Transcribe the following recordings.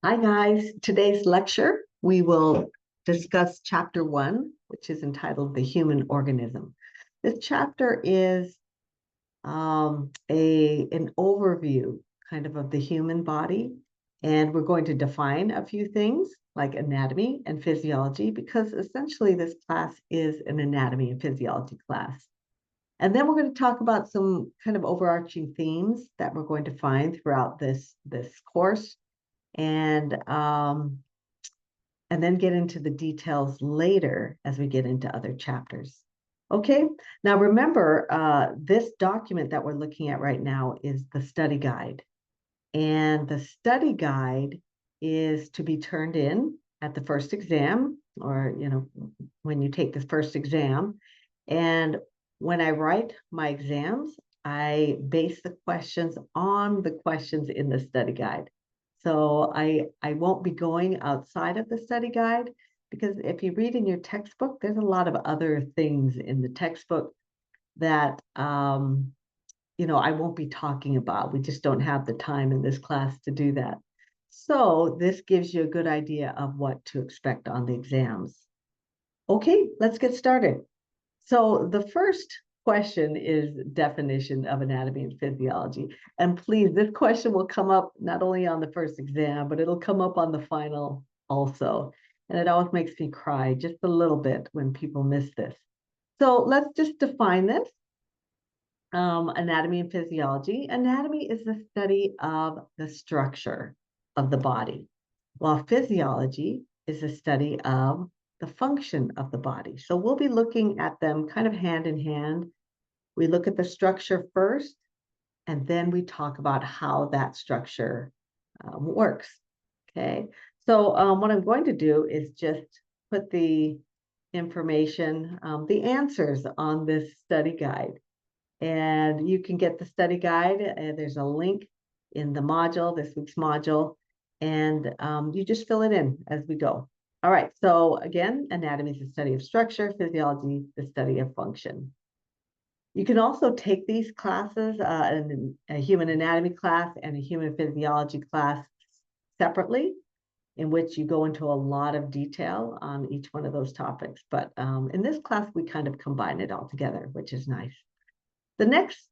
Hi guys, today's lecture, we will discuss chapter 1, which is entitled The Human Organism. This chapter is an overview of the human body, and we're going to define a few things like anatomy and physiology, because essentially this class is an anatomy and physiology class. And then we're going to talk about some kind of overarching themes that we're going to find throughout this course. And then get into the details later as we get into other chapters. Okay, now remember, this document that we're looking at right now is the study guide. And the study guide is to be turned in at the first exam, or, when you take the first exam. And when I write my exams, I base the questions on the questions in the study guide. So I won't be going outside of the study guide, because if you read in your textbook, there's a lot of other things in the textbook that I won't be talking about. We just don't have the time in this class to do that. So this gives you a good idea of what to expect on the exams. Okay, let's get started. So the first question is definition of anatomy and physiology. And please, this question will come up not only on the first exam, but it'll come up on the final also. And it always makes me cry just a little bit when people miss this. So let's just define this. Anatomy and physiology. Anatomy is the study of the structure of the body, while physiology is the study of the function of the body. So we'll be looking at them kind of hand in hand. We look at the structure first, and then we talk about how that structure works. Okay, so what I'm going to do is just put the information, the answers on this study guide. And you can get the study guide. There's a link in the module, this week's module, and you just fill it in as we go. All right, so again, anatomy is the study of structure, physiology, the study of function. You can also take these classes, a human anatomy class and a human physiology class separately, in which you go into a lot of detail on each one of those topics. But in this class, we kind of combine it all together, which is nice. The next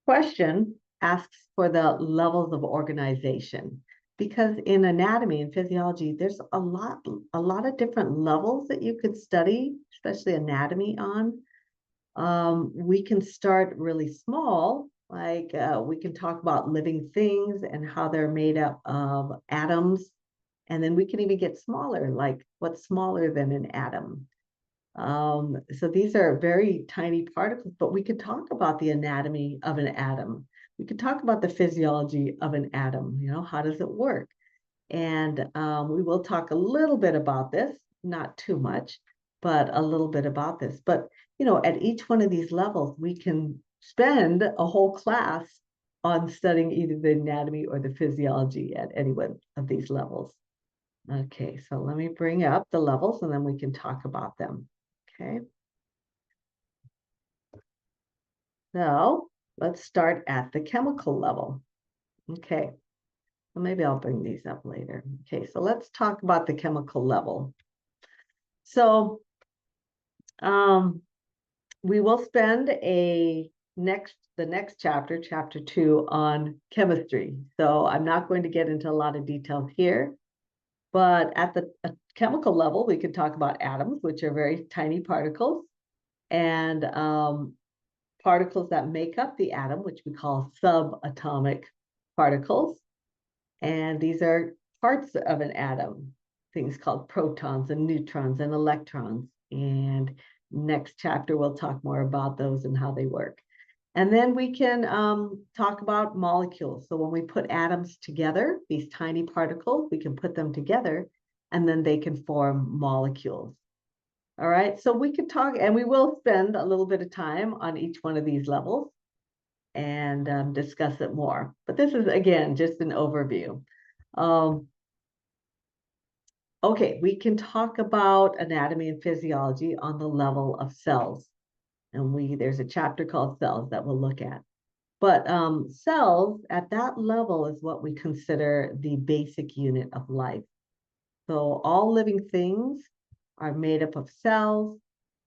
question asks for the levels of organization, because in anatomy and physiology, there's a lot of different levels that you could study, especially anatomy on. We can start really small, like we can talk about living things and how they're made up of atoms. And then we can even get smaller, like what's smaller than an atom. So these are very tiny particles, but we could talk about the anatomy of an atom. We could talk about the physiology of an atom, how does it work? And we will talk a little bit about this, not too much, but a little bit about this. But, at each one of these levels, we can spend a whole class on studying either the anatomy or the physiology at any one of these levels. Okay, so let me bring up the levels and then we can talk about them. Okay. So let's start at the chemical level. Okay. Well, maybe I'll bring these up later. Okay, so let's talk about the chemical level. So we will spend the next chapter, chapter 2, on chemistry. So I'm not going to get into a lot of details here, but at the chemical level, we could talk about atoms, which are very tiny particles, and particles that make up the atom, which we call subatomic particles. And these are parts of an atom, things called protons and neutrons and electrons. And next chapter, we'll talk more about those and how they work. And then we can talk about molecules. So when we put atoms together, these tiny particles, we can put them together and then they can form molecules. All right, so we could talk, and we will spend a little bit of time on each one of these levels and discuss it more. But this is, again, just an overview. Okay, we can talk about anatomy and physiology on the level of cells. And there's a chapter called cells that we'll look at. But cells at that level is what we consider the basic unit of life. So all living things are made up of cells,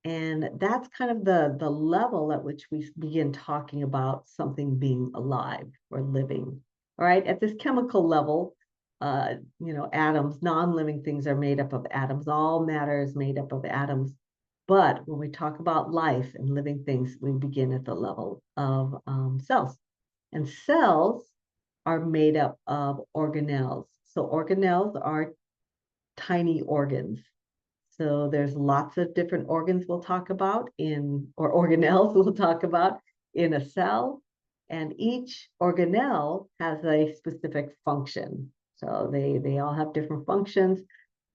and that's kind of the level at which we begin talking about something being alive or living. All right, at this chemical level, atoms, non-living things are made up of atoms. All matter is made up of atoms. But when we talk about life and living things, we begin at the level of cells. And cells are made up of organelles. So organelles are tiny organs. So there's lots of different organs we'll talk about or organelles we'll talk about in a cell. And each organelle has a specific function. So they all have different functions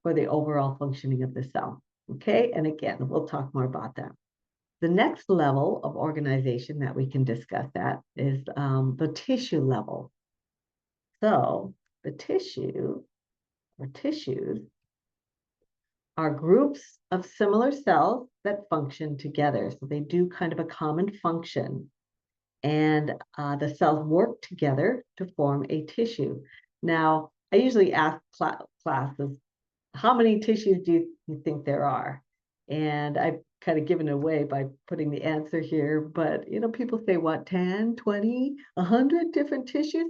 for the overall functioning of the cell. Okay, and again, we'll talk more about that. The next level of organization that we can discuss that is the tissue level. So the tissue or tissues are groups of similar cells that function together. So they do kind of a common function, and the cells work together to form a tissue. Now, I usually ask classes, how many tissues do you think there are? And I've kind of given it away by putting the answer here, but people say, what, 10, 20, 100 different tissues?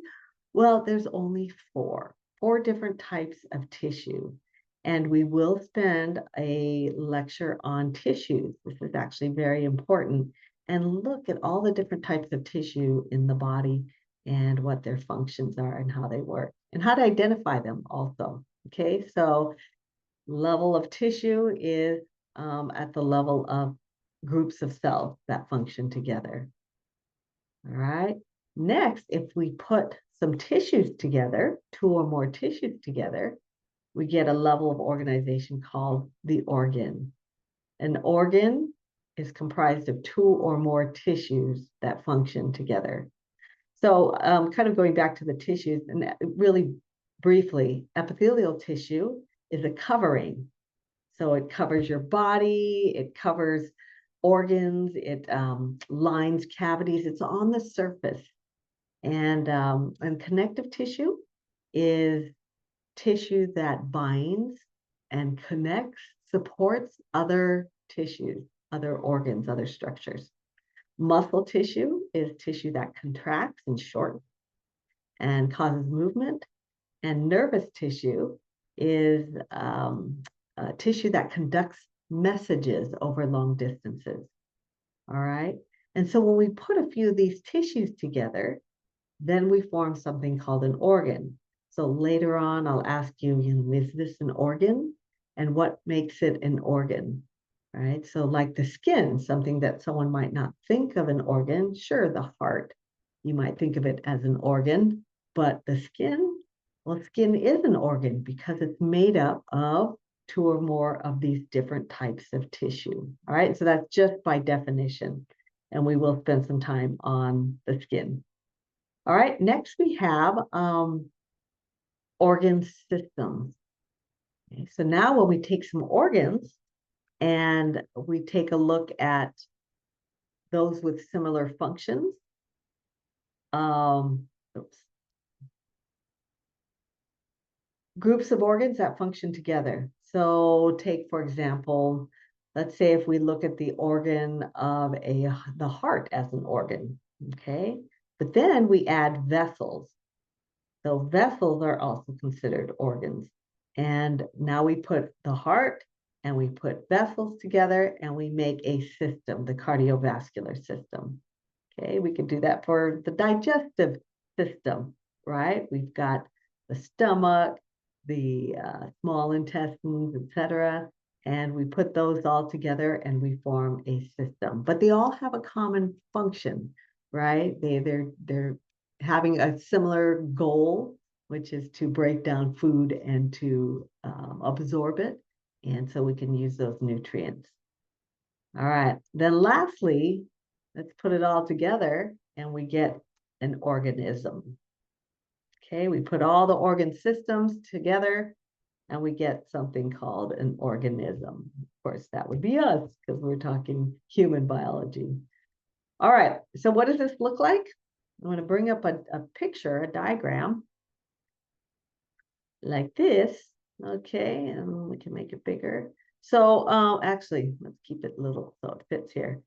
Well, there's only four different types of tissue. And we will spend a lecture on tissues. This is actually very important. And look at all the different types of tissue in the body and what their functions are and how they work and how to identify them also. Okay, so level of tissue is at the level of groups of cells that function together. All right. Next, if we put some tissues together, two or more tissues together, we get a level of organization called the organ. An organ is comprised of two or more tissues that function together. So kind of going back to the tissues, and really briefly, epithelial tissue is a covering. So it covers your body, it covers organs, it lines cavities, it's on the surface. And connective tissue is tissue that binds and connects, supports other tissues, other organs, other structures. Muscle tissue is tissue that contracts and shortens and causes movement. And nervous tissue is tissue that conducts messages over long distances. All right. And so when we put a few of these tissues together, then we form something called an organ. So later on, I'll ask you, is this an organ? And what makes it an organ? Right? So like the skin, something that someone might not think of an organ. Sure, the heart, you might think of it as an organ, but the skin, well, skin is an organ because it's made up of two or more of these different types of tissue. All right, so that's just by definition. And we will spend some time on the skin. All right, next we have organ systems. Okay, so now when we take some organs and we take a look at those with similar functions, groups of organs that function together. So take, for example, let's say if we look at the organ of the heart as an organ, okay? But then we add vessels. So vessels are also considered organs. And now we put the heart and we put vessels together and we make a system, the cardiovascular system. Okay, we can do that for the digestive system, right? We've got the stomach, the small intestines, etc. And we put those all together and we form a system. But they all have a common function, right? They're having a similar goal, which is to break down food and to absorb it. And so we can use those nutrients. All right. Then lastly, let's put it all together and we get an organism. Okay, we put all the organ systems together and we get something called an organism. Of course, that would be us because we're talking human biology. All right, so what does this look like? I'm going to bring up a picture, a diagram like this. Okay, and we can make it bigger. So actually, let's keep it little so it fits here.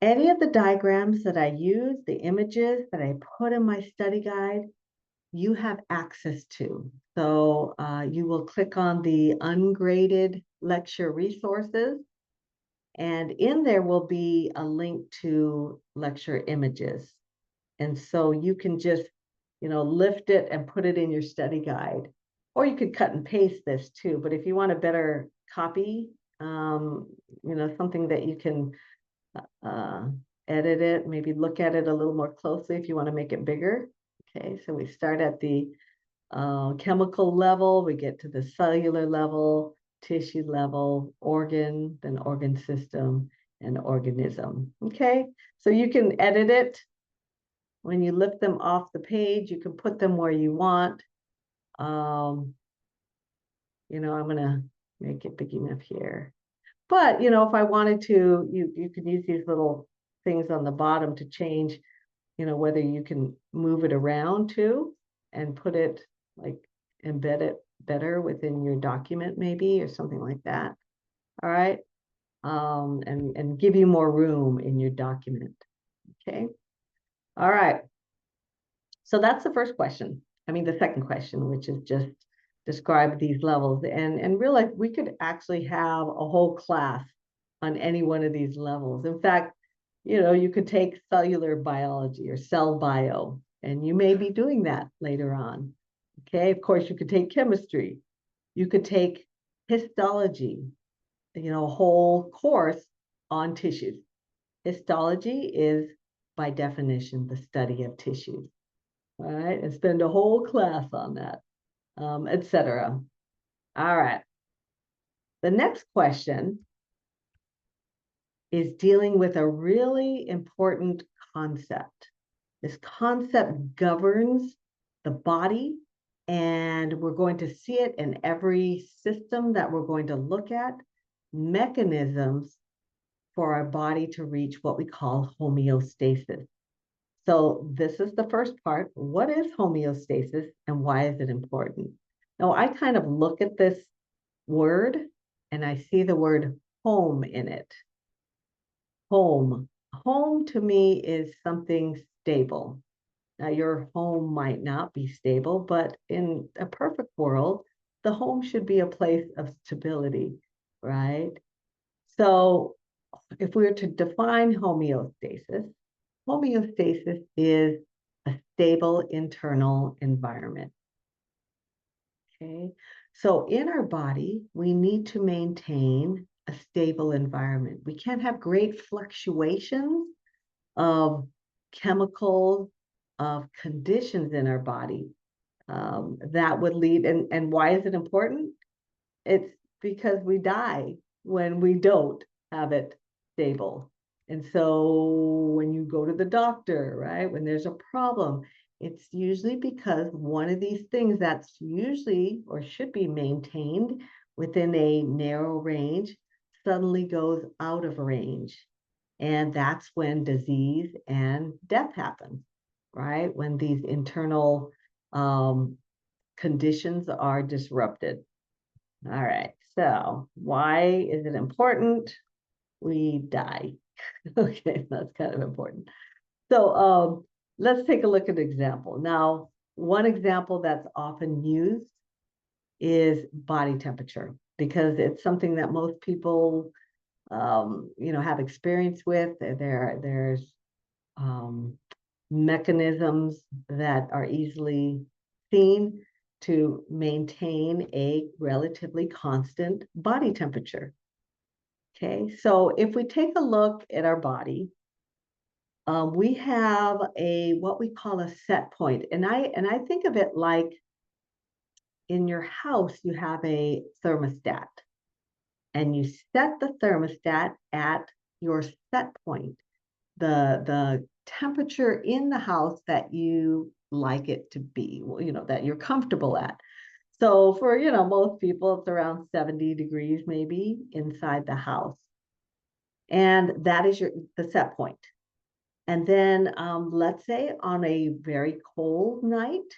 Any of the diagrams that I use, the images that I put in my study guide, you have access to. So you will click on the ungraded lecture resources, and in there will be a link to lecture images. And so you can just, lift it and put it in your study guide. Or you could cut and paste this too. But if you want a better copy, something that you can uh, edit it, maybe look at it a little more closely if you want to make it bigger. Okay, so we start at the chemical level, we get to the cellular level, tissue level, organ, then organ system, and organism. Okay, so you can edit it. When you lift them off the page, you can put them where you want. I'm gonna make it big enough here. But if I wanted to, you could use these little things on the bottom to change, whether you can move it around too and put it like embed it better within your document maybe or something like that. All right. And give you more room in your document. Okay. All right. So that's the first question. I mean, the second question, which is just describe these levels. And realize we could actually have a whole class on any one of these levels. In fact, you could take cellular biology or cell bio, and you may be doing that later on. Okay, of course, you could take chemistry. You could take histology, a whole course on tissues. Histology is, by definition, the study of tissues. All right, and spend a whole class on that, etc. All right. The next question is dealing with a really important concept. This concept governs the body, and we're going to see it in every system that we're going to look at, mechanisms for our body to reach what we call homeostasis. So this is the first part. What is homeostasis and why is it important? Now, I kind of look at this word and I see the word home in it. Home. Home to me is something stable. Now, your home might not be stable, but in a perfect world, the home should be a place of stability, right? So if we were to define homeostasis, homeostasis is a stable internal environment. Okay, so in our body, we need to maintain a stable environment. We can't have great fluctuations of chemicals, of conditions in our body that would lead. And why is it important? It's because we die when we don't have it stable. And so when you go to the doctor, right, when there's a problem, it's usually because one of these things that's usually or should be maintained within a narrow range suddenly goes out of range. And that's when disease and death happen, right? When these internal conditions are disrupted. All right, so why is it important? We die. Okay, that's kind of important. So let's take a look at an example. Now, one example that's often used is body temperature because it's something that most people, have experience with. There's mechanisms that are easily seen to maintain a relatively constant body temperature. Okay, so if we take a look at our body, we have what we call a set point, and I think of it like in your house you have a thermostat, and you set the thermostat at your set point, the temperature in the house that you like it to be, that you're comfortable at. So for, most people, it's around 70 degrees maybe inside the house. And that is the set point. And then let's say on a very cold night,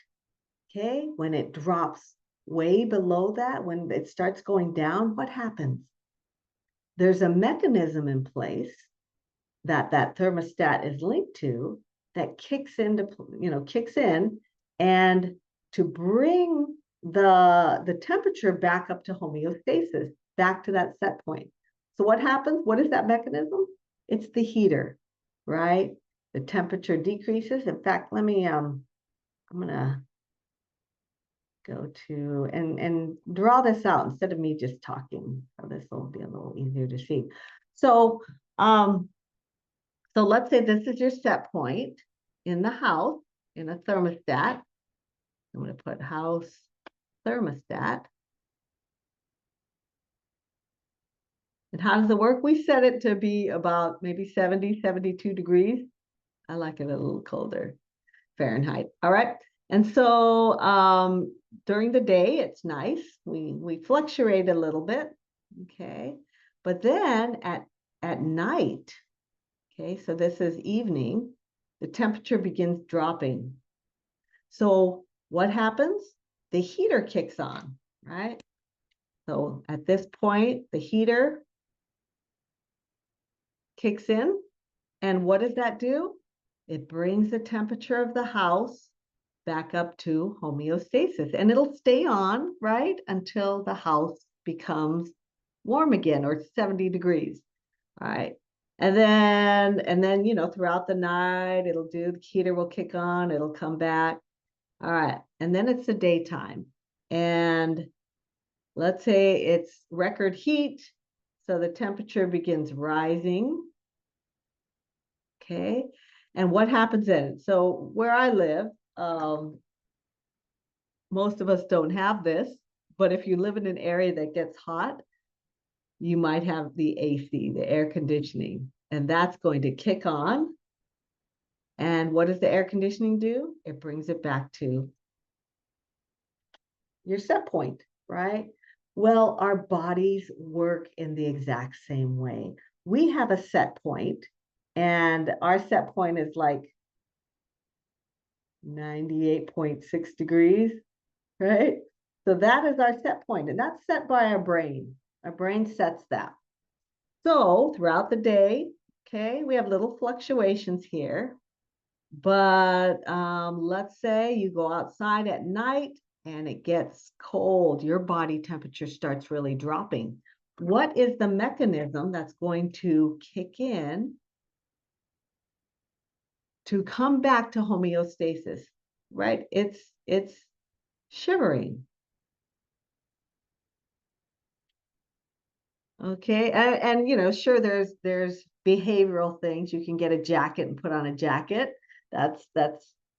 okay, when it drops way below that, when it starts going down, what happens? There's a mechanism in place that that thermostat is linked to that kicks into, kicks in and to bring the temperature back up to homeostasis, back to that set point. So what happens? What is that mechanism? It's the heater, right? The temperature decreases. In fact, let me I'm gonna go to and draw this out instead of me just talking. So this will be a little easier to see. So so let's say this is your set point in the house, in a thermostat. I'm going to put house thermostat. And how does it work? We set it to be about maybe 70, 72 degrees. I like it a little colder, Fahrenheit. All right. And so during the day, it's nice. We fluctuate a little bit. Okay. But then at night, okay, so this is evening, the temperature begins dropping. So what happens? The heater kicks on, right? So at this point, the heater kicks in. And what does that do? It brings the temperature of the house back up to homeostasis. And it'll stay on, right, until the house becomes warm again, or 70 degrees, right? And then, throughout the night, the heater will kick on, it'll come back. All right. And then it's the daytime. And let's say it's record heat. So the temperature begins rising. Okay. And what happens then? So where I live, most of us don't have this, but if you live in an area that gets hot, you might have the AC, the air conditioning, and that's going to kick on. And what does the air conditioning do? It brings it back to your set point, right? Well, our bodies work in the exact same way. We have a set point, and our set point is like 98.6 degrees, right? So that is our set point, and that's set by our brain. Our brain sets that. So throughout the day, okay, we have little fluctuations here, but let's say you go outside at night and it gets cold, your body temperature starts really dropping. What is the mechanism that's going to kick in to come back to homeostasis, right? It's shivering. Okay, and sure, there's behavioral things. You can get a jacket and put on a jacket. That's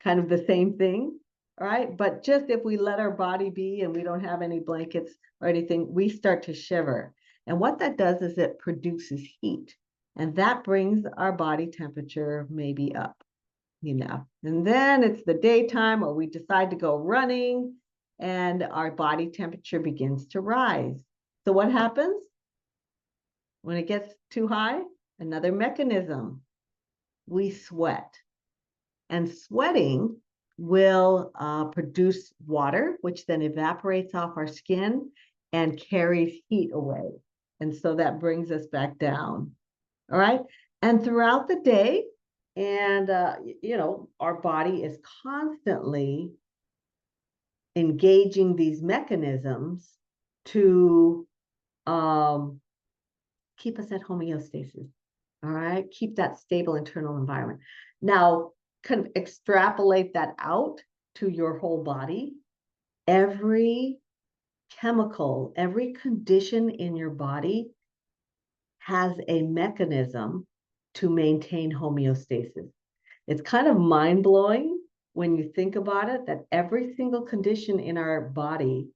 kind of the same thing, all right? But just if we let our body be and we don't have any blankets or anything, we start to shiver. And what that does is it produces heat, and that brings our body temperature maybe up, And then it's the daytime, or we decide to go running, and our body temperature begins to rise. So what happens? When it gets too high, another mechanism, we sweat. And sweating will produce water, which then evaporates off our skin and carries heat away. And so that brings us back down. All right. And throughout the day, and, our body is constantly engaging these mechanisms to keep us at homeostasis. All right. Keep that stable internal environment. Now, kind of extrapolate that out to your whole body. Every chemical, every condition in your body has a mechanism to maintain homeostasis. It's kind of mind blowing when you think about it that every single condition in our body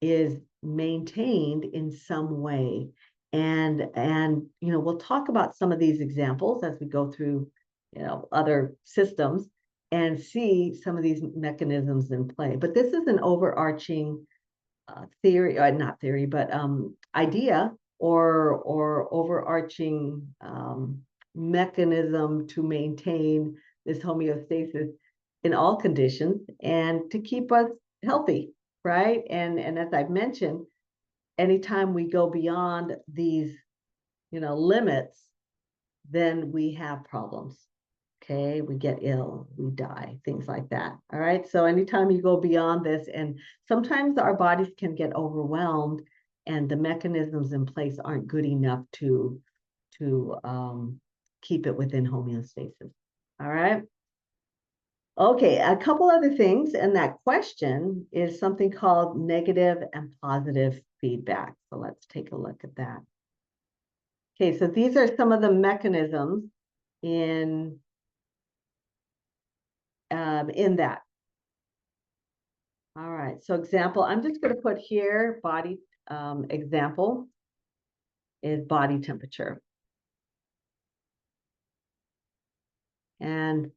is maintained in some way. And we'll talk about some of these examples as we go through other systems and see some of these mechanisms in play. But this is an overarching theory, or not theory, but idea or overarching mechanism to maintain this homeostasis in all conditions and to keep us healthy, right? And as I've mentioned, anytime we go beyond these, limits, then we have problems. Okay, we get ill, we die, things like that. All right. So anytime you go beyond this, and sometimes our bodies can get overwhelmed and the mechanisms in place aren't good enough to keep it within homeostasis. All right. Okay, a couple other things, and that question is something called negative and positive feedback. So let's take a look at that. Okay, so these are some of the mechanisms in that. All right, so example, I'm just going to put here body example is body temperature. And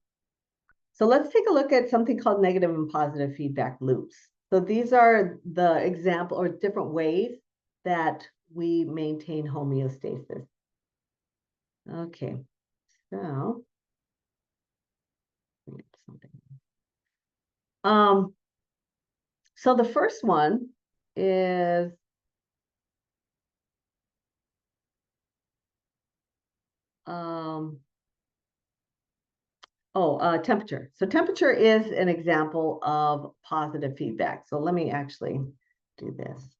so let's take a look at something called negative and positive feedback loops. So these are the example or different ways that we maintain homeostasis. Okay, so something. So the first one is temperature. So temperature is an example of positive feedback. So let me actually do this.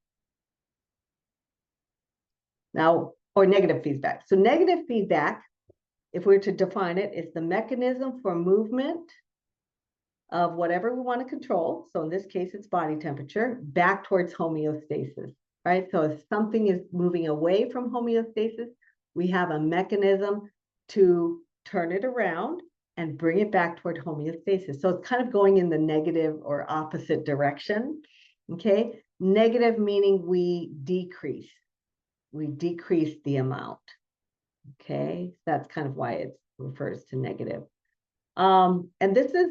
Now, or negative feedback. So negative feedback, if we were to define it, is the mechanism for movement of whatever we want to control. So in this case, it's body temperature back towards homeostasis, right? So if something is moving away from homeostasis, we have a mechanism to turn it around and bring it back toward homeostasis. So it's kind of going in the negative or opposite direction, okay? Negative meaning we decrease the amount, okay? That's kind of why it refers to negative. And this is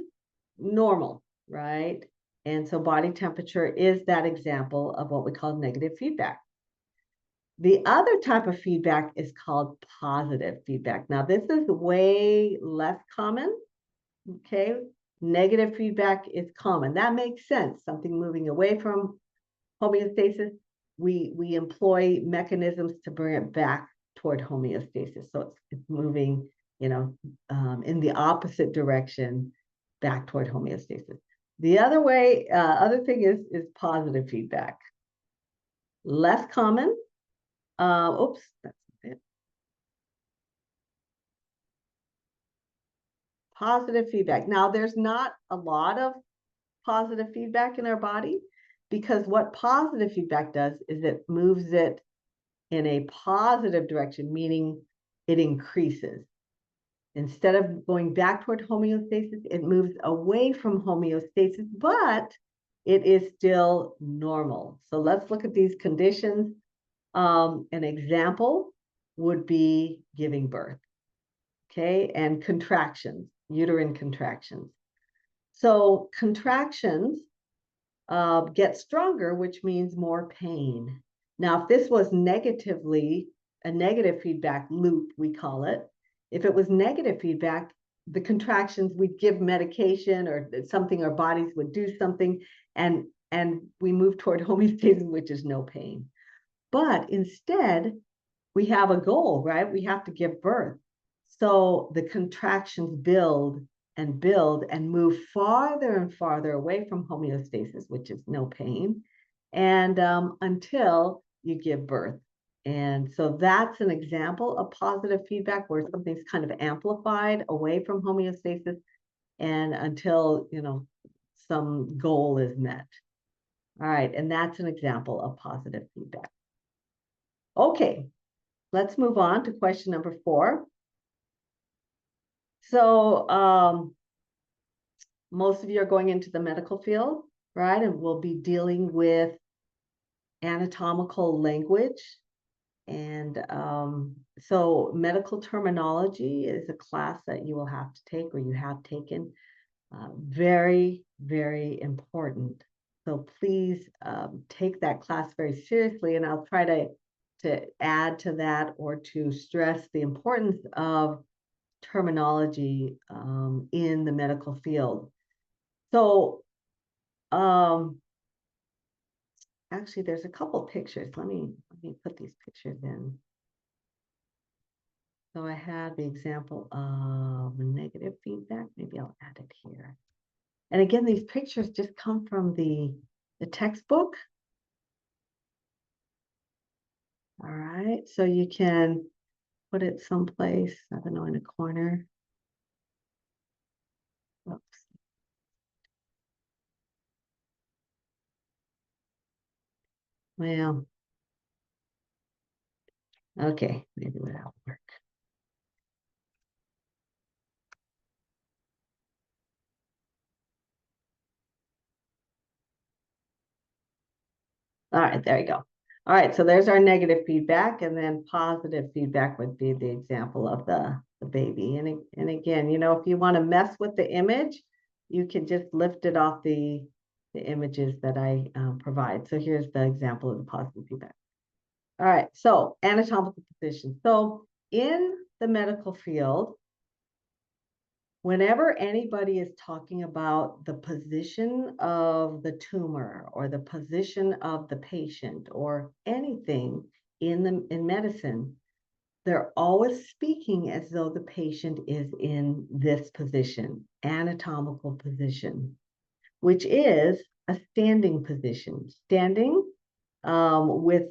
normal, right? And so body temperature is that example of what we call negative feedback. The other type of feedback is called positive feedback. Now, this is way less common, okay? Negative feedback is common. That makes sense. Something moving away from homeostasis, we employ mechanisms to bring it back toward homeostasis. So it's moving, in the opposite direction back toward homeostasis. The other thing is positive feedback. Less common. Oops, that's it. Positive feedback. Now, there's not a lot of positive feedback in our body because what positive feedback does is it moves it in a positive direction, meaning it increases. Instead of going back toward homeostasis, it moves away from homeostasis, but it is still normal. So let's look at these conditions. An example would be giving birth, okay, and contractions, uterine contractions. So contractions get stronger, which means more pain. Now, if this was a negative feedback loop, we call it. If it was negative feedback, the contractions, we'd give medication or something, our bodies would do something, and we move toward homeostasis, which is no pain. But instead, we have a goal, right? We have to give birth. So the contractions build and move farther and farther away from homeostasis, which is no pain, and until you give birth. And so that's an example of positive feedback where something's kind of amplified away from homeostasis and until, some goal is met. All right, and that's an example of positive feedback. Okay, let's move on to question number 4. So most of you are going into the medical field, right? And we'll be dealing with anatomical language. And so medical terminology is a class that you will have to take or you have taken. Very, very important. So please take that class very seriously, and I'll try to add to that or to stress the importance of terminology in the medical field. So actually, there's a couple pictures. Let me put these pictures in. So I have the example of negative feedback. Maybe I'll add it here. And again, these pictures just come from the textbook. All right, so you can put it someplace, I don't know, in a corner. Oops. Well, okay, maybe that'll work. All right, there you go. All right, so there's our negative feedback, and then positive feedback would be the example of the baby. And again, you know, if you want to mess with the image, you can just lift it off the images that I provide. So here's the example of the positive feedback. All right, so anatomical position. So in the medical field, whenever anybody is talking about the position of the tumor or the position of the patient or anything in medicine, they're always speaking as though the patient is in this position, anatomical position, which is a standing position, standing with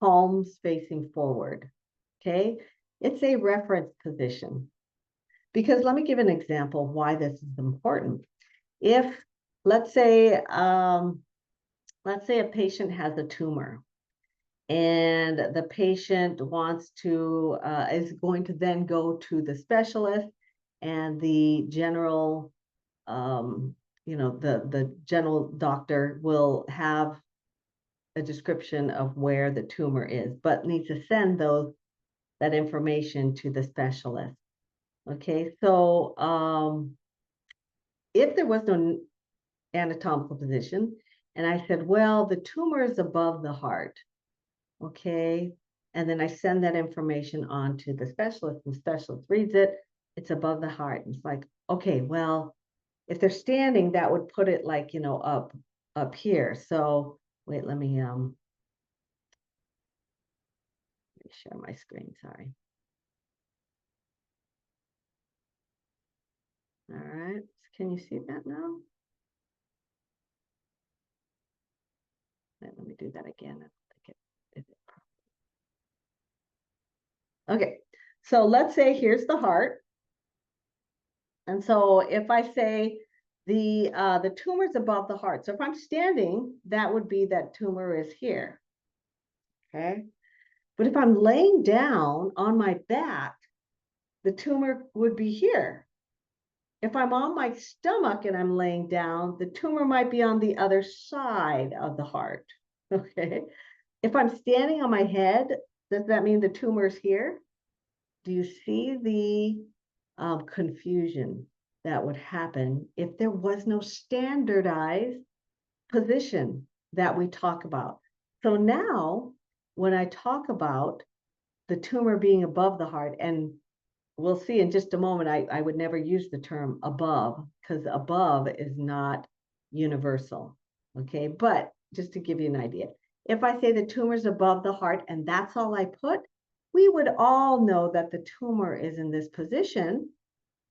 palms facing forward. Okay, it's a reference position. Because let me give an example of why this is important. If, let's say a patient has a tumor and the patient wants to, is going to then go to the specialist, and the general, you know, the general doctor will have a description of where the tumor is, but needs to send that information to the specialist. Okay, so if there was no anatomical position, and I said, well, the tumor is above the heart, okay, and then I send that information on to the specialist, and the specialist reads it, it's above the heart. And it's like, okay, well, if they're standing, that would put it like, you know, up here. So wait, let me share my screen, sorry. All right, can you see that now? Let me do that again. Okay, so let's say here's the heart. And so if I say the tumor's above the heart, so if I'm standing, that would be that tumor is here. Okay, but if I'm laying down on my back, the tumor would be here. If I'm on my stomach and I'm laying down, the tumor might be on the other side of the heart. Okay, if I'm standing on my head, does that mean the tumor is here? Do you see the confusion that would happen if there was no standardized position that we talk about? So now, when I talk about the tumor being above the heart, and we'll see in just a moment, I would never use the term above, because above is not universal, okay? But just to give you an idea, if I say the tumor's above the heart and that's all I put, we would all know that the tumor is in this position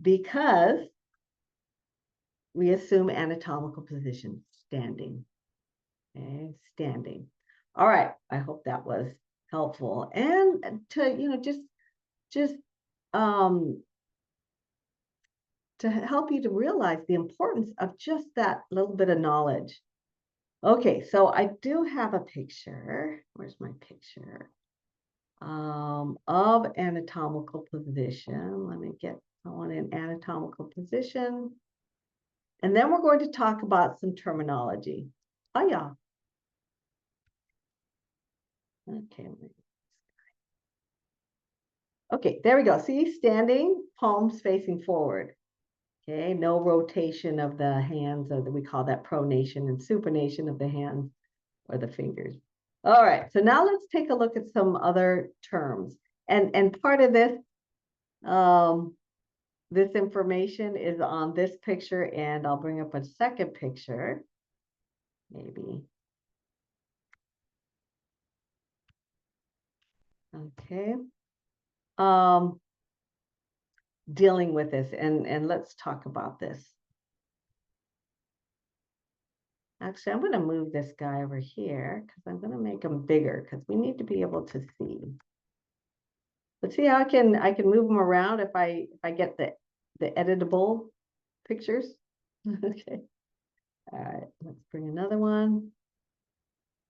because we assume anatomical position, standing, okay, standing. All right, I hope that was helpful. And to, you know, just to help you to realize the importance of just that little bit of knowledge. Okay, so I do have a picture. Where's my picture? Of anatomical position. Let me get someone in anatomical position. And then we're going to talk about some terminology. Oh, yeah. Okay. Okay, there we go. See, standing, palms facing forward. Okay, no rotation of the hands, or we call that pronation and supination of the hands or the fingers. All right, so now let's take a look at some other terms. And part of this, This information is on this picture, and I'll bring up a second picture, maybe. Okay. Dealing with this, and let's talk about this. Actually, I'm going to move this guy over here because I'm going to make him bigger because we need to be able to see. Let's see how I can move them around if I get the editable pictures. Okay. All right, let's bring another one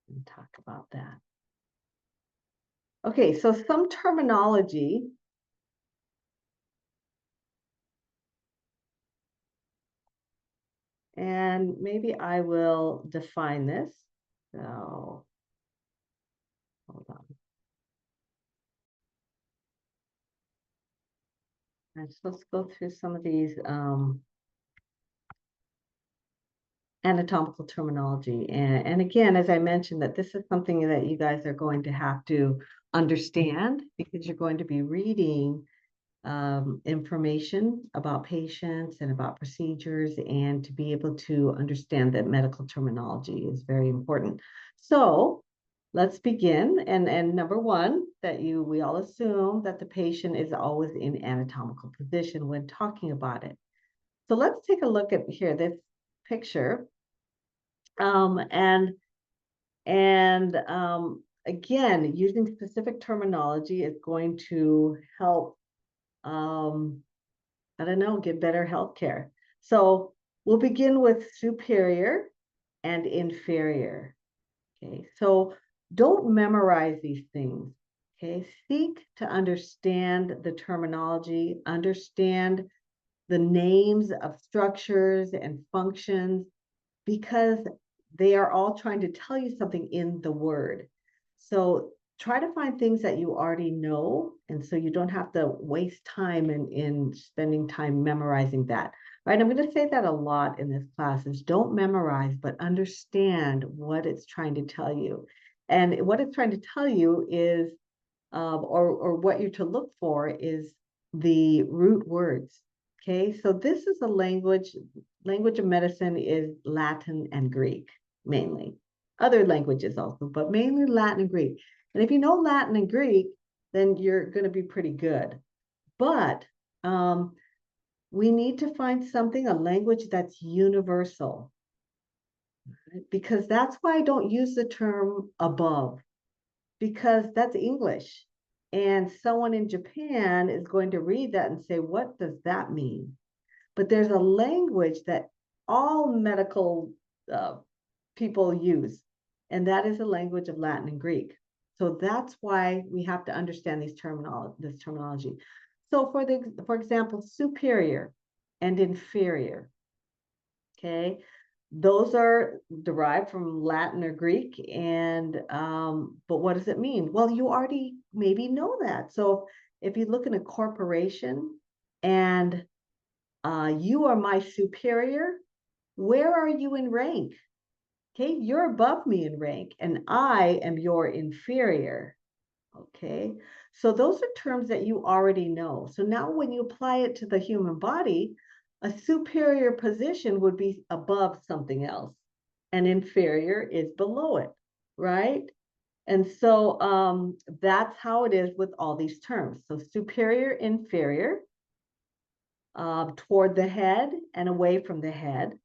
and talk about that. Okay, so some terminology. And maybe I will define this. So hold on. Let's go through some of these anatomical terminology. And again, as I mentioned, that this is something that you guys are going to have to understand because you're going to be reading information about patients and about procedures, and to be able to understand that medical terminology is very important. So let's begin. And number one, that we all assume that the patient is always in anatomical position when talking about it. So let's take a look at here, this picture. Again, using specific terminology is going to help, I don't know, get better healthcare. So we'll begin with superior and inferior. Okay, so don't memorize these things. Okay, seek to understand the terminology, understand the names of structures and functions, because they are all trying to tell you something in the word. So try to find things that you already know, and so you don't have to waste time in spending time memorizing that. Right? I'm going to say that a lot in this class is don't memorize, but understand what it's trying to tell you. And what it's trying to tell you is, or what you're to look for is the root words. Okay, so this is a language of medicine is Latin and Greek mainly. Other languages also, but mainly Latin and Greek. And if you know Latin and Greek, then you're going to be pretty good. But we need to find something, a language that's universal, because that's why I don't use the term above, because that's English. And someone in Japan is going to read that and say, what does that mean? But there's a language that all medical people use, and that is a language of Latin and Greek. So that's why we have to understand this terminology. So for example, superior and inferior, okay? Those are derived from Latin or Greek, and but what does it mean? Well, you already maybe know that. So if you look in a corporation and you are my superior, where are you in rank? Okay, you're above me in rank, and I am your inferior. Okay, so those are terms that you already know. So now when you apply it to the human body, a superior position would be above something else, and inferior is below it, right? And so that's how it is with all these terms. So superior, inferior, toward the head and away from the head,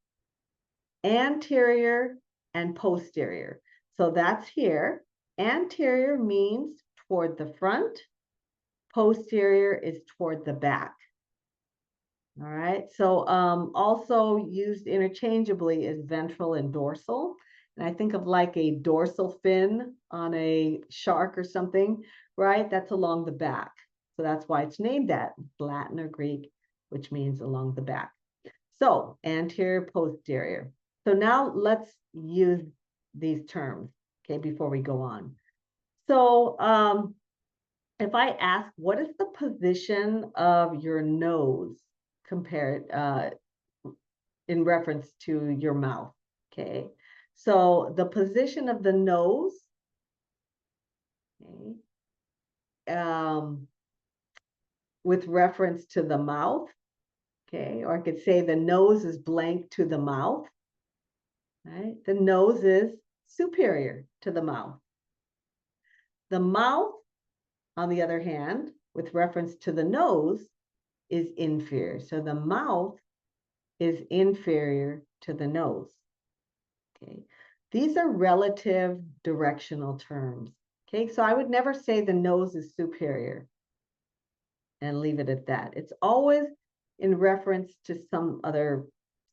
anterior and posterior. So that's here. Anterior means toward the front. Posterior is toward the back. All right. So also used interchangeably is ventral and dorsal. And I think of like a dorsal fin on a shark or something, right? That's along the back. So that's why it's named that, Latin or Greek, which means along the back. So anterior, posterior. So now let's use these terms, okay, before we go on. So if I ask, what is the position of your nose compared in reference to your mouth? Okay, so the position of the nose, okay, with reference to the mouth. Okay, or I could say the nose is blank to the mouth. Right? The nose is superior to the mouth. The mouth, on the other hand, with reference to the nose, is inferior. So the mouth is inferior to the nose. Okay, these are relative directional terms. Okay, so I would never say the nose is superior and leave it at that. It's always in reference to some other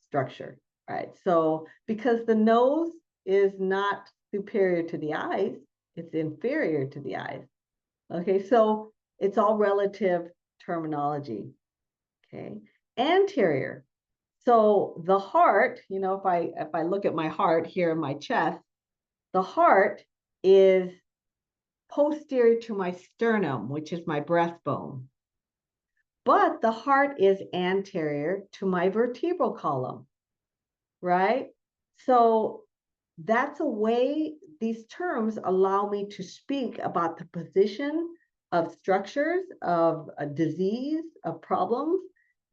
structure, right? So because the nose is not superior to the eyes, it's inferior to the eyes. Okay, so it's all relative terminology. Okay, anterior. So the heart, you know, if I look at my heart here in my chest, the heart is posterior to my sternum, which is my breastbone. But the heart is anterior to my vertebral column, right? So that's a way, these terms allow me to speak about the position of structures, of a disease, of problems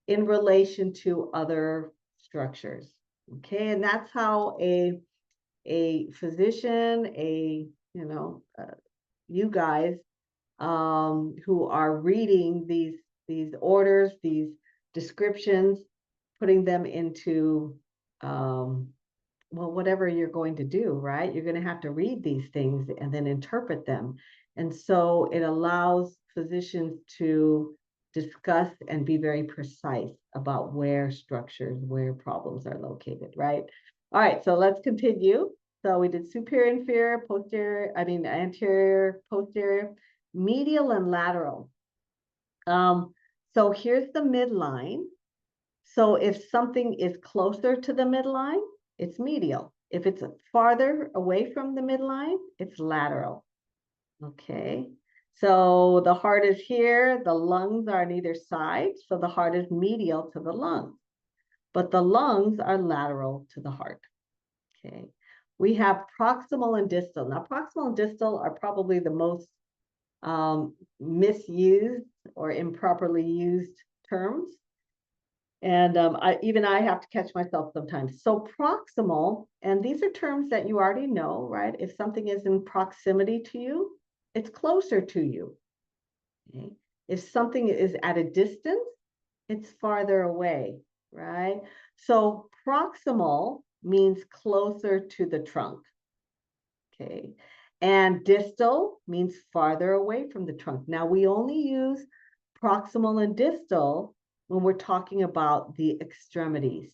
in relation to other structures. Okay, and that's how a physician, you guys who are reading these orders, these descriptions, putting them into well, whatever you're going to do, right? You're going to have to read these things and then interpret them. And so it allows physicians to discuss and be very precise about where structures, where problems are located, right? All right, so let's continue. So we did superior, inferior, posterior, anterior, posterior, medial, and lateral. So here's the midline. So if something is closer to the midline, it's medial. If it's farther away from the midline, it's lateral. Okay, so the heart is here, the lungs are on either side, so the heart is medial to the lungs, but the lungs are lateral to the heart. Okay, we have proximal and distal. Now, proximal and distal are probably the most misused or improperly used terms. And I have to catch myself sometimes. So proximal, and these are terms that you already know, right? If something is in proximity to you, it's closer to you. Okay? If something is at a distance, it's farther away, right? So proximal means closer to the trunk. Okay. And distal means farther away from the trunk. Now we only use proximal and distal when we're talking about the extremities.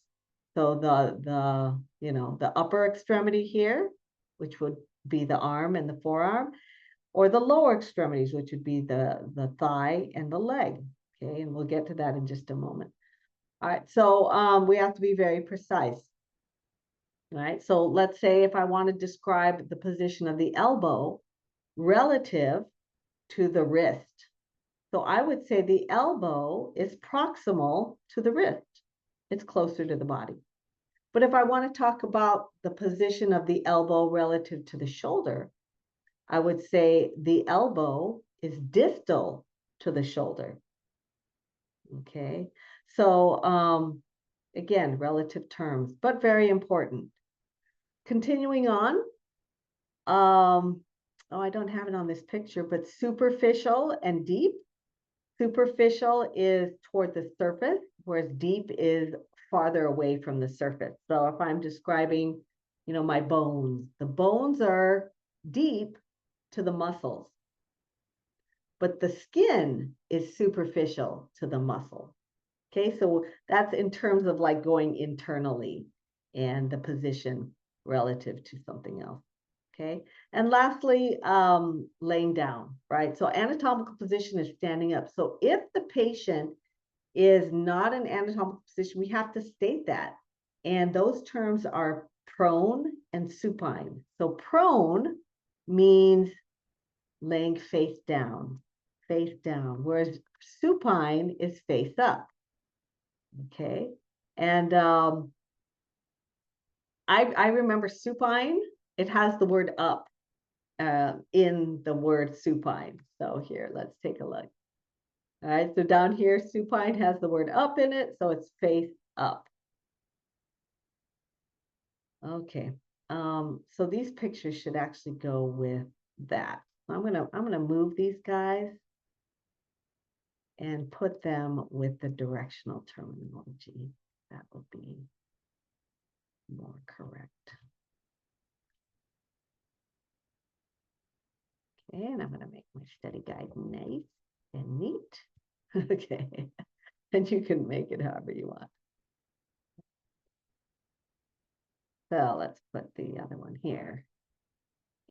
So the upper extremity here, which would be the arm and the forearm, or the lower extremities, which would be the thigh and the leg. Okay, and we'll get to that in just a moment. All right, so we have to be very precise. Right, so let's say if I want to describe the position of the elbow relative to the wrist. So I would say the elbow is proximal to the wrist. It's closer to the body. But if I want to talk about the position of the elbow relative to the shoulder, I would say the elbow is distal to the shoulder. Okay, so again, relative terms, but very important. Continuing on, oh, I don't have it on this picture, but superficial and deep. Superficial is toward the surface, whereas deep is farther away from the surface. So if I'm describing, my bones, the bones are deep to the muscles, but the skin is superficial to the muscle. Okay, so that's in terms of like going internally and the position relative to something else. Okay, and lastly, laying down, right? So anatomical position is standing up. So if the patient is not in anatomical position, we have to state that. And those terms are prone and supine. So prone means laying face down, whereas supine is face up. Okay, and I remember supine, it has the word up in the word supine. So here, let's take a look. All right, so down here, supine has the word up in it, so it's face up. Okay, so these pictures should actually go with that. I'm gonna move these guys and put them with the directional terminology. That would be more correct. Okay, and I'm gonna make my study guide nice and neat. Okay, and you can make it however you want. So let's put the other one here.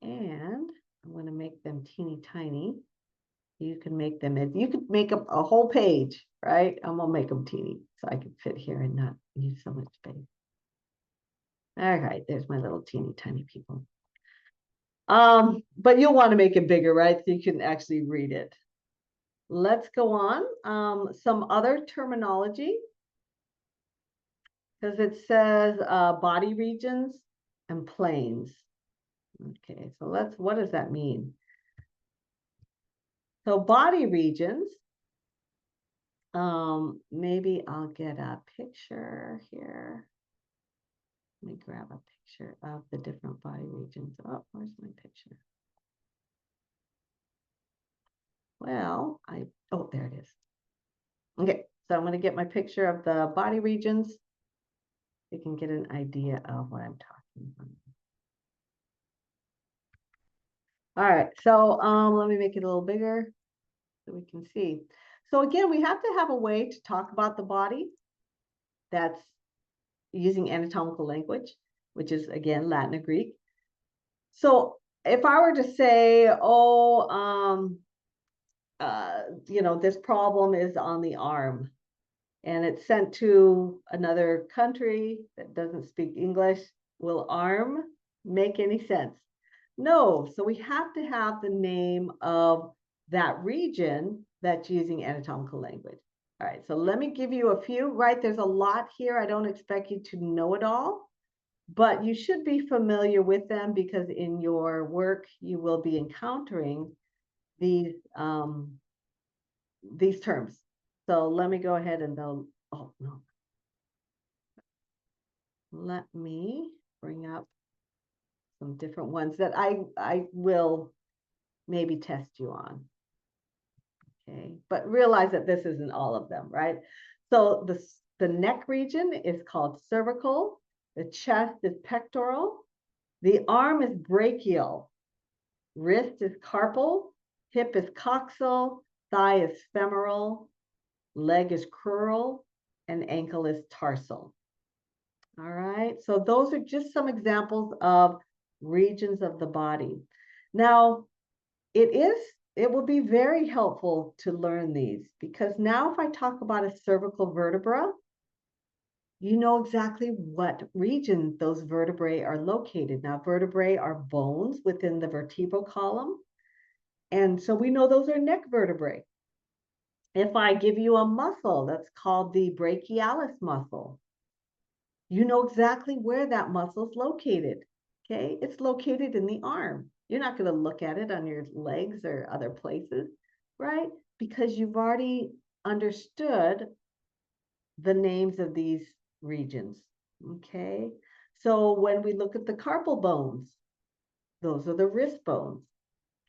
And I'm going to make them teeny tiny. You can make them, you could make up a whole page, right? I'm going to make them teeny so I can fit here and not use so much space. All right, there's my little teeny tiny people. But you'll want to make it bigger, right? So you can actually read it. Let's go on. Some other terminology, because it says body regions and planes. Okay, so what does that mean? So body regions, maybe I'll get a picture here. Let me grab a picture of the different body regions. Oh, where's my picture? Well, oh, there it is. Okay, so I'm gonna get my picture of the body regions. You can get an idea of what I'm talking about. All right, so let me make it a little bigger so we can see. So again, we have to have a way to talk about the body that's using anatomical language, which is again Latin or Greek. So if I were to say, oh, this problem is on the arm, and it's sent to another country that doesn't speak English, will arm make any sense? No. So we have to have the name of that region that's using anatomical language. All right, so let me give you a few, right? There's a lot here. I don't expect you to know it all, but you should be familiar with them because in your work, you will be encountering these terms. So let me go ahead and oh no. Let me bring up some different ones that I will maybe test you on. Okay, but realize that this isn't all of them, right? So the neck region is called cervical, the chest is pectoral, the arm is brachial, wrist is carpal, hip is coxal, thigh is femoral, leg is crural, and ankle is tarsal. All right, so those are just some examples of regions of the body. Now, it will be very helpful to learn these because now if I talk about a cervical vertebra, you know exactly what region those vertebrae are located. Now, vertebrae are bones within the vertebral column. And so we know those are neck vertebrae. If I give you a muscle that's called the brachialis muscle, you know exactly where that muscle is located. Okay, it's located in the arm. You're not going to look at it on your legs or other places, right? Because you've already understood the names of these regions. Okay, so when we look at the carpal bones, those are the wrist bones.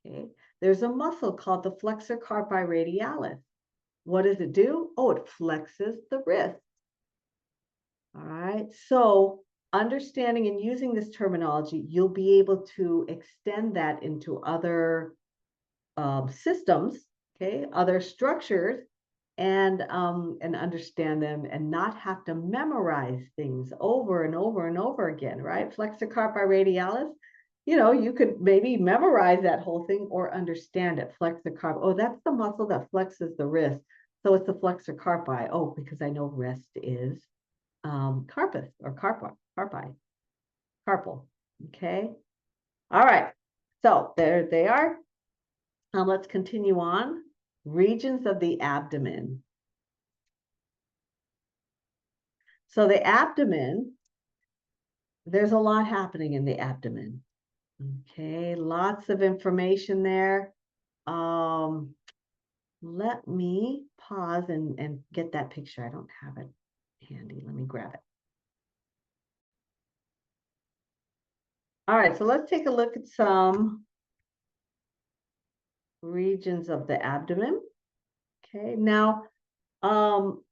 Okay, there's a muscle called the flexor carpi radialis. What does it do? Oh, it flexes the wrist. All right, so understanding and using this terminology, you'll be able to extend that into other systems, okay, other structures, and understand them and not have to memorize things over and over and over again, right? Flexor carpi radialis, you could maybe memorize that whole thing or understand it. Flexor carpi, oh, that's the muscle that flexes the wrist. So it's the flexor carpi. Oh, because I know wrist is carpus or carpi, carpal. Okay. All right. So there they are. Let's continue on. Regions of the abdomen. So the abdomen, there's a lot happening in the abdomen. Okay, lots of information there. let me pause and get that picture. I don't have it handy. Let me grab it. All right, so let's take a look at some regions of the abdomen. Okay, now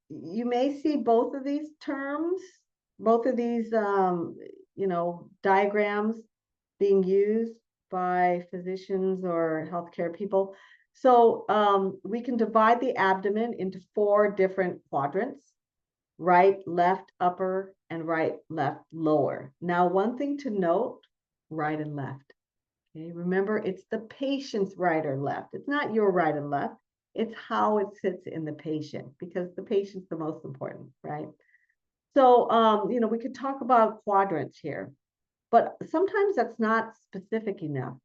you may see both of these terms, both of these diagrams being used by physicians or healthcare people. So we can divide the abdomen into 4 different quadrants: right, left, upper, and right, left, lower. Now, one thing to note, right and left. Okay, remember, it's the patient's right or left. It's not your right and left. It's how it sits in the patient, because the patient's the most important, right? So, we could talk about quadrants here, but sometimes that's not specific enough.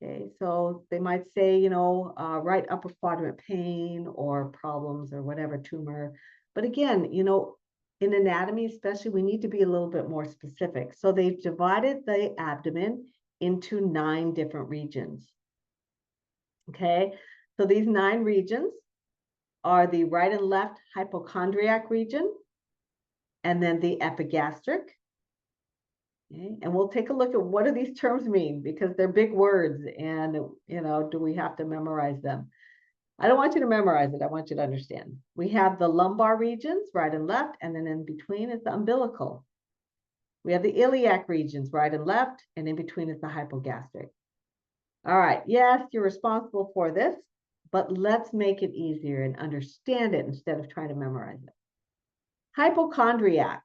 Okay, so they might say, right upper quadrant pain or problems or whatever, tumor. But again, in anatomy, especially, we need to be a little bit more specific. So they've divided the abdomen into 9 different regions. Okay, so these 9 regions are the right and left hypochondriac region, and then the epigastric. Okay, and we'll take a look at what do these terms mean, because they're big words, and do we have to memorize them? I don't want you to memorize it. I want you to understand. We have the lumbar regions, right and left, and then in between is the umbilical. We have the iliac regions, right and left, and in between is the hypogastric. All right, yes, you're responsible for this, but let's make it easier and understand it instead of trying to memorize it. Hypochondriac.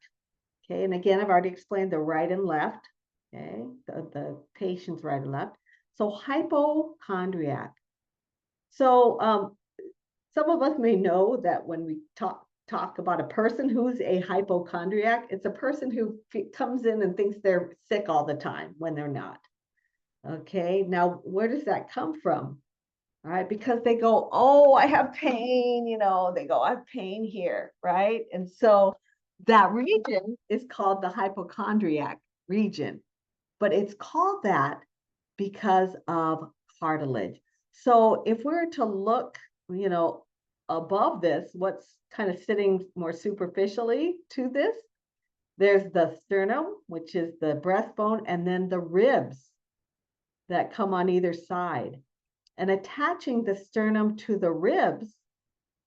Okay, and again, I've already explained the right and left. Okay, the patient's right and left. So hypochondriac. So some of us may know that when we talk about a person who's a hypochondriac, it's a person who comes in and thinks they're sick all the time when they're not. Okay, now where does that come from? All right, because they go, oh, I have pain, they go, I have pain here, right? And so that region is called the hypochondriac region, but it's called that because of cartilage. So if we were to look, above this, what's kind of sitting more superficially to this, there's the sternum, which is the breastbone, and then the ribs that come on either side. And attaching the sternum to the ribs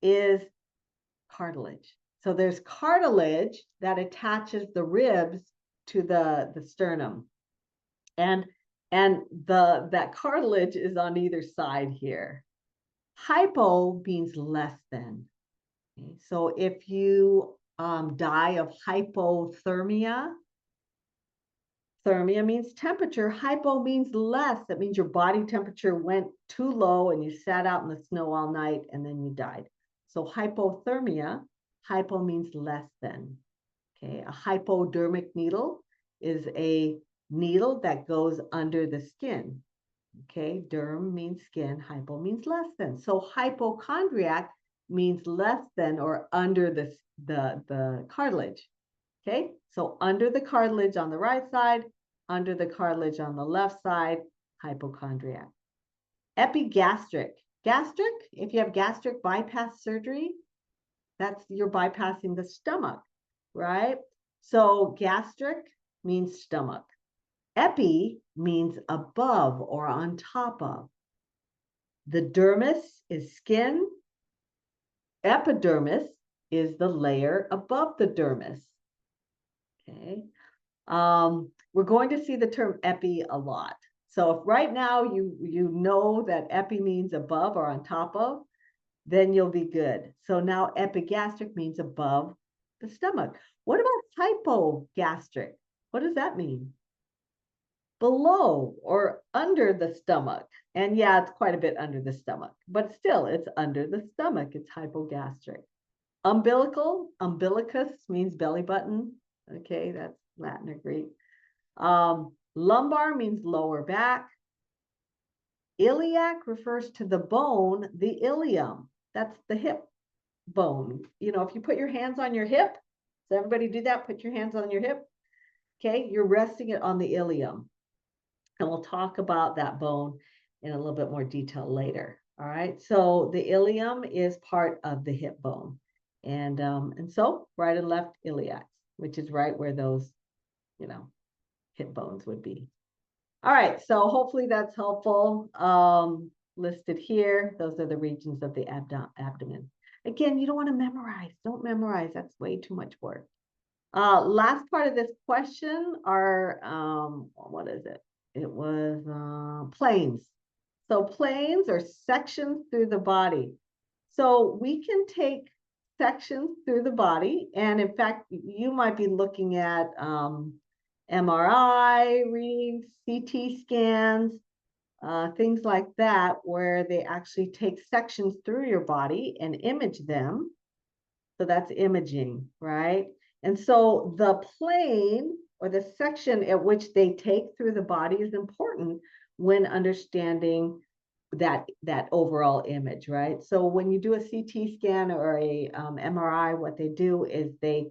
is cartilage. So there's cartilage that attaches the ribs to the sternum. And that cartilage is on either side here. Hypo means less than. Okay? So if you die of hypothermia, thermia means temperature, hypo means less. That means your body temperature went too low and you sat out in the snow all night and then you died. So hypothermia, hypo means less than. Okay, a hypodermic needle is a needle that goes under the skin. Okay, derm means skin, hypo means less than. So hypochondriac means less than or under the cartilage. Okay, so under the cartilage on the right side, under the cartilage on the left side, hypochondriac. Epigastric. Gastric, if you have gastric bypass surgery, you're bypassing the stomach, right? So gastric means stomach. Epi means above or on top of. The dermis is skin. Epidermis is the layer above the dermis. Okay. We're going to see the term epi a lot. So if right now you know that epi means above or on top of, then you'll be good. So now epigastric means above the stomach. What about hypogastric? What does that mean? Below or under the stomach. And yeah, it's quite a bit under the stomach, but still it's under the stomach. It's hypogastric. Umbilical, umbilicus means belly button. Okay, that's Latin or Greek. Lumbar means lower back. Iliac refers to the bone, the ilium. That's the hip bone. If you put your hands on your hip, does everybody do that? Put your hands on your hip. Okay, you're resting it on the ilium. And we'll talk about that bone in a little bit more detail later. All right, so the ilium is part of the hip bone. And so right and left iliacs, which is right where those, hip bones would be. All right, so hopefully that's helpful. Listed here, those are the regions of the abdomen. Again, you don't want to memorize. Don't memorize. That's way too much work. Last part of this question are, what is it? It was planes. So planes are sections through the body. So we can take sections through the body. And in fact, you might be looking at MRI readings, CT scans, things like that, where they actually take sections through your body and image them. So that's imaging, right? And so the plane or the section at which they take through the body is important when understanding that overall image, right? So when you do a CT scan or a MRI, what they do is they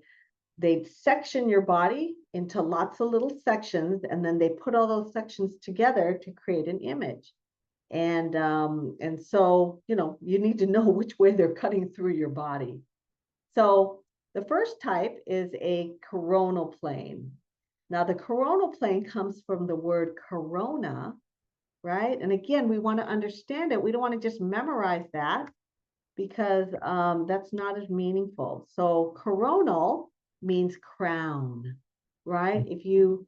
section your body into lots of little sections, and then they put all those sections together to create an image. And so you need to know which way they're cutting through your body. So the first type is a coronal plane. Now the coronal plane comes from the word corona, right? And again, we want to understand it. We don't want to just memorize that because that's not as meaningful. So coronal means crown, right? If you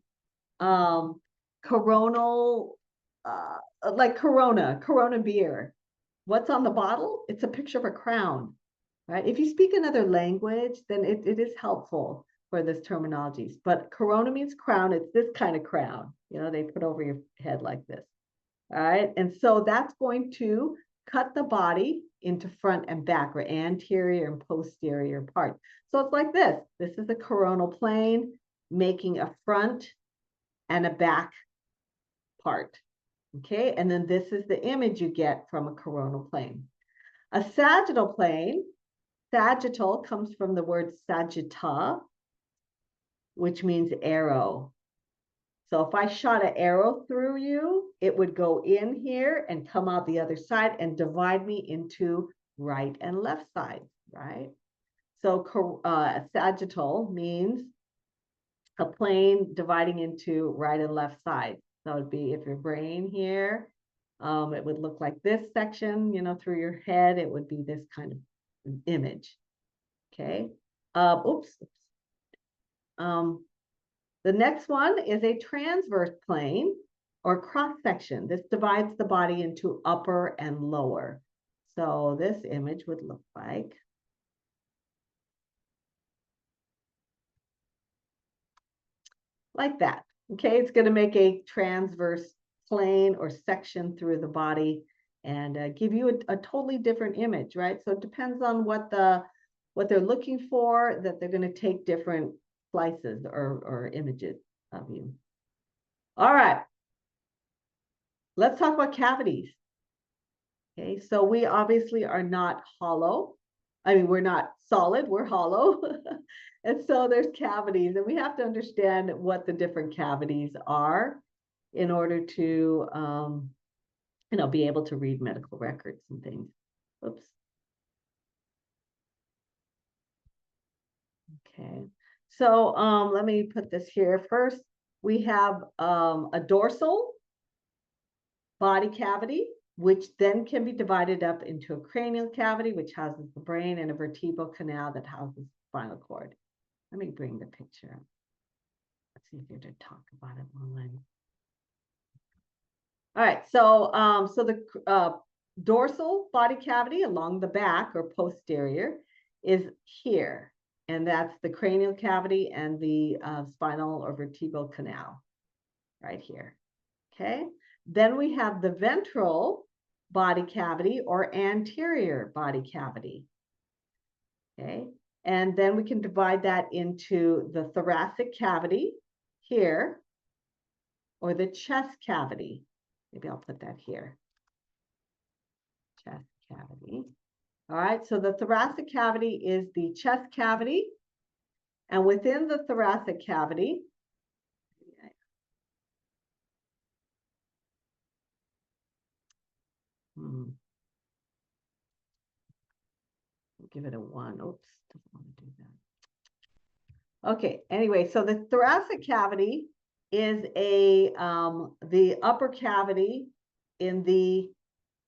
coronal, like Corona beer, what's on the bottle? It's a picture of a crown, right? If you speak another language, then it is helpful for this terminologies. But Corona means crown. It's this kind of crown, they put over your head like this. All right. And so that's going to cut the body into front and back, or anterior and posterior part. So it's like this. This is a coronal plane making a front and a back part. Okay. And then this is the image you get from a coronal plane. A sagittal plane, sagittal comes from the word sagitta, which means arrow. So if I shot an arrow through you, it would go in here and come out the other side and divide me into right and left sides, right? So sagittal means a plane dividing into right and left sides. So it'd be if your brain here, it would look like this section, through your head, it would be this kind of image. Okay. Oops. The next one is a transverse plane or cross section. This divides the body into upper and lower. So this image would look like that. Okay, it's going to make a transverse plane or section through the body and give you a totally different image, right? So it depends on what they're looking for, that they're going to take different slices or images of you. All right. Let's talk about cavities. Okay, so we obviously are not hollow. I mean, we're not solid, we're hollow. And so there's cavities, and we have to understand what the different cavities are in order to, be able to read medical records and things. Oops. Okay, so let me put this here. First, we have a dorsal body cavity, which then can be divided up into a cranial cavity, which houses the brain, and a vertebral canal that houses the spinal cord. Let me bring the picture up. It's easier to talk about it online. All right, so the dorsal body cavity along the back or posterior is here, and that's the cranial cavity and the spinal or vertebral canal right here. Okay, then we have the ventral body cavity or anterior body cavity. Okay, and then we can divide that into the thoracic cavity here or the chest cavity. Maybe I'll put that here. Chest cavity. All right, so the thoracic cavity is the chest cavity. And within the thoracic cavity, give it a 1. Oops, doesn't want to do that. Okay, anyway, so the thoracic cavity is the upper cavity in the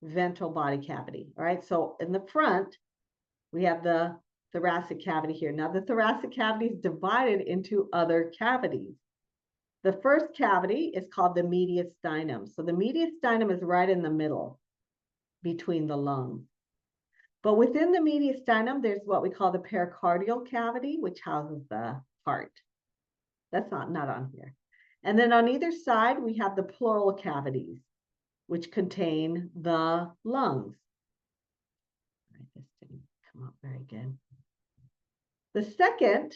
ventral body cavity. All right, so in the front, we have the thoracic cavity here. Now, the thoracic cavity is divided into other cavities. The first cavity is called the mediastinum. So the mediastinum is right in the middle between the lungs. But within the mediastinum, there's what we call the pericardial cavity, which houses the heart. That's not on here. And then on either side, we have the pleural cavities, which contain the lungs. This didn't come out very good. The second,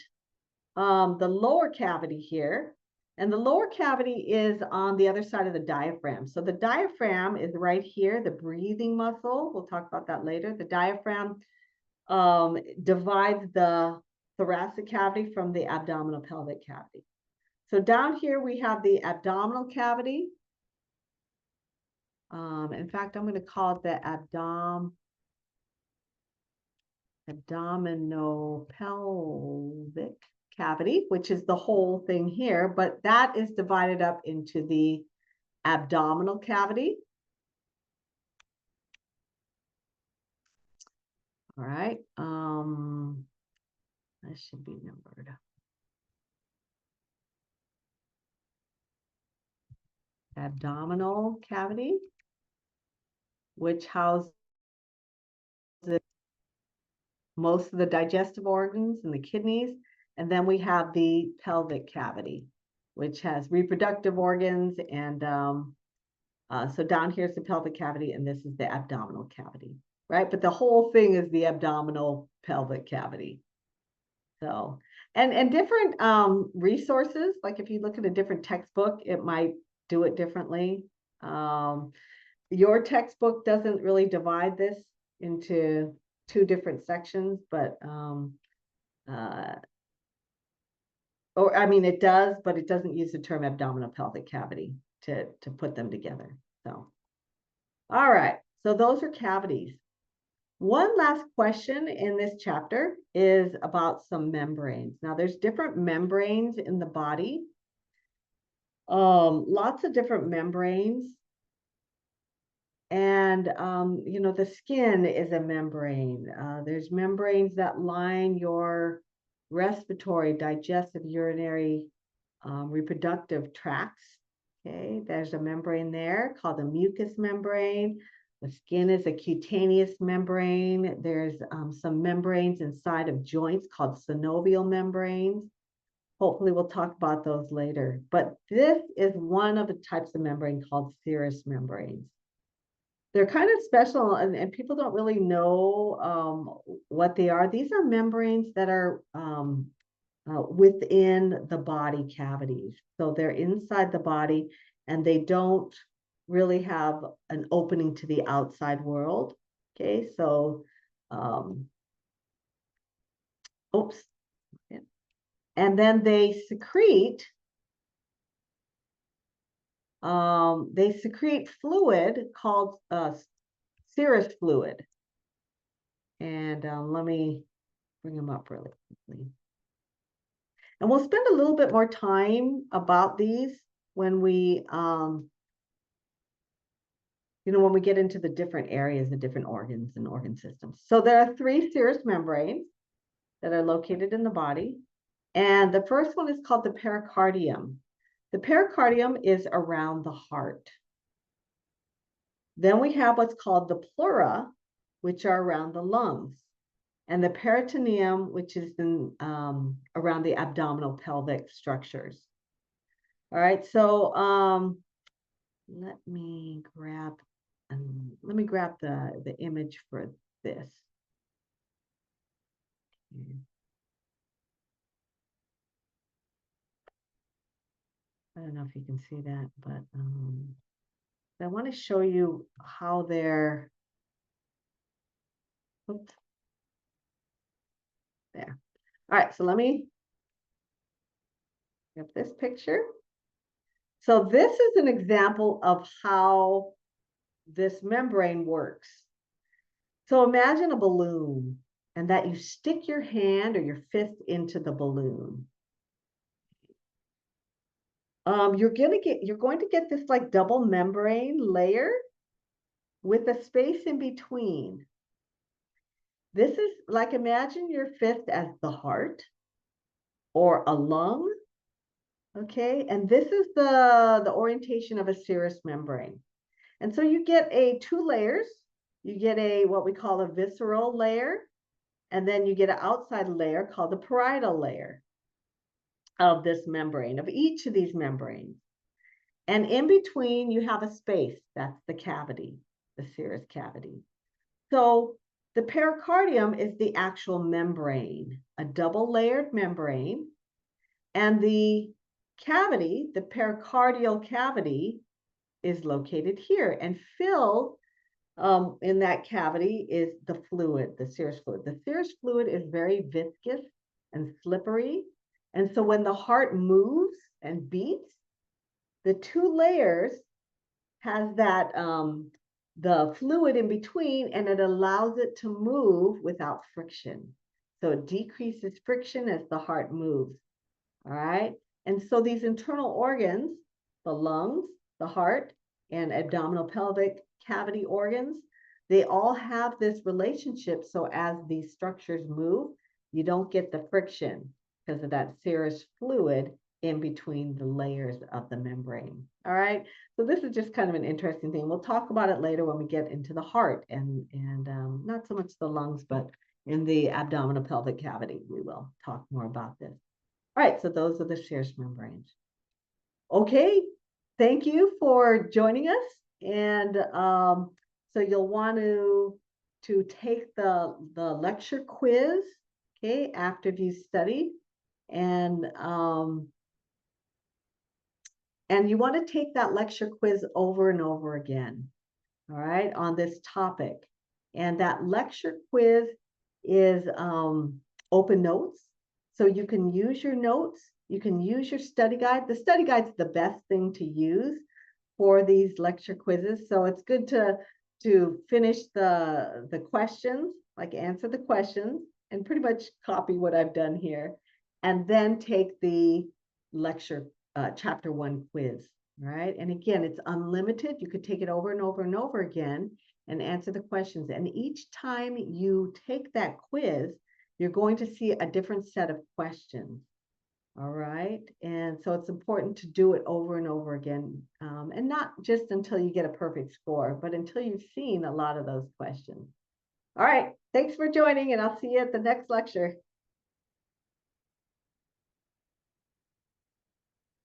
the lower cavity here, and the lower cavity is on the other side of the diaphragm. So the diaphragm is right here, the breathing muscle. We'll talk about that later. The diaphragm divides the thoracic cavity from the abdominal pelvic cavity. So down here we have the abdominal cavity. In fact, I'm going to call it the abdominopelvic cavity, which is the whole thing here, but that is divided up into the abdominal cavity. All right, that should be numbered. Abdominal cavity, which houses most of the digestive organs and the kidneys. And then we have the pelvic cavity, which has reproductive organs. And so down here is the pelvic cavity, and this is the abdominal cavity, right? But the whole thing is the abdominal pelvic cavity. So, and different resources, like if you look at a different textbook, it might do it differently. Your textbook doesn't really divide this into 2 different sections, but or I mean, it does, but it doesn't use the term abdominal pelvic cavity to put them together. So, all right, so those are cavities. One last question in this chapter is about some membranes. Now, there's different membranes in the body. Lots of different membranes. And, you know, the skin is a membrane. There's membranes that line your respiratory, digestive, urinary, reproductive tracts. Okay, there's a membrane there called the mucous membrane. The skin is a cutaneous membrane. There's some membranes inside of joints called synovial membranes. Hopefully we'll talk about those later. But this is one of the types of membrane called serous membranes. They're kind of special, and people don't really know what they are. These are membranes that are within the body cavities. So they're inside the body, and they don't really have an opening to the outside world. Okay, so, oops. Yeah. And then they secrete fluid called serous fluid. And let me bring them up really quickly. And we'll spend a little bit more time about these when we, you know, when we get into the different areas, the different organs and organ systems. So there are 3 serous membranes that are located in the body. And the first one is called the pericardium. The pericardium is around the heart. Then we have what's called the pleura, which are around the lungs, and the peritoneum, which is in, around the abdominal pelvic structures. All right, so let me grab the image for this. I don't know if you can see that, but I want to show you how they're, oops, there. All right, so let me get this picture. So this is an example of how this membrane works. So imagine a balloon, and that you stick your hand or your fist into the balloon. You're going to get this like double membrane layer with a space in between. This is like, imagine your fist as the heart or a lung. Okay, and this is the orientation of a serous membrane. And so you get two layers. You get what we call a visceral layer, and then you get an outside layer called the parietal layer of this membrane, of each of these membranes. And in between, you have a space. That's the cavity, the serous cavity. So the pericardium is the actual membrane, a double layered membrane. And the cavity, the pericardial cavity, is located here. And filled in that cavity is the fluid, the serous fluid. The serous fluid is very viscous and slippery. And so when the heart moves and beats, the two layers has that the fluid in between, and it allows it to move without friction. So it decreases friction as the heart moves. All right. And so these internal organs, the lungs, the heart, and abdominal pelvic cavity organs, they all have this relationship. So as these structures move, you don't get the friction because of that serous fluid in between the layers of the membrane. All right. So this is just kind of an interesting thing. We'll talk about it later when we get into the heart and not so much the lungs, but in the abdominal pelvic cavity, we will talk more about this. All right, so those are the serous membranes. Okay, thank you for joining us. And so you'll want to take the lecture quiz, okay, after you study. And you want to take that lecture quiz over and over again, all right, on this topic. And that lecture quiz is open notes. So you can use your notes, you can use your study guide. The study guide is the best thing to use for these lecture quizzes. So it's good to finish the questions, like answer the questions and pretty much copy what I've done here, and then take the lecture chapter 1 quiz. Right. And again, it's unlimited. You could take it over and over and over again and answer the questions. And each time you take that quiz, you're going to see a different set of questions. All right. And so it's important to do it over and over again, and not just until you get a perfect score, but until you've seen a lot of those questions. All right. Thanks for joining, and I'll see you at the next lecture.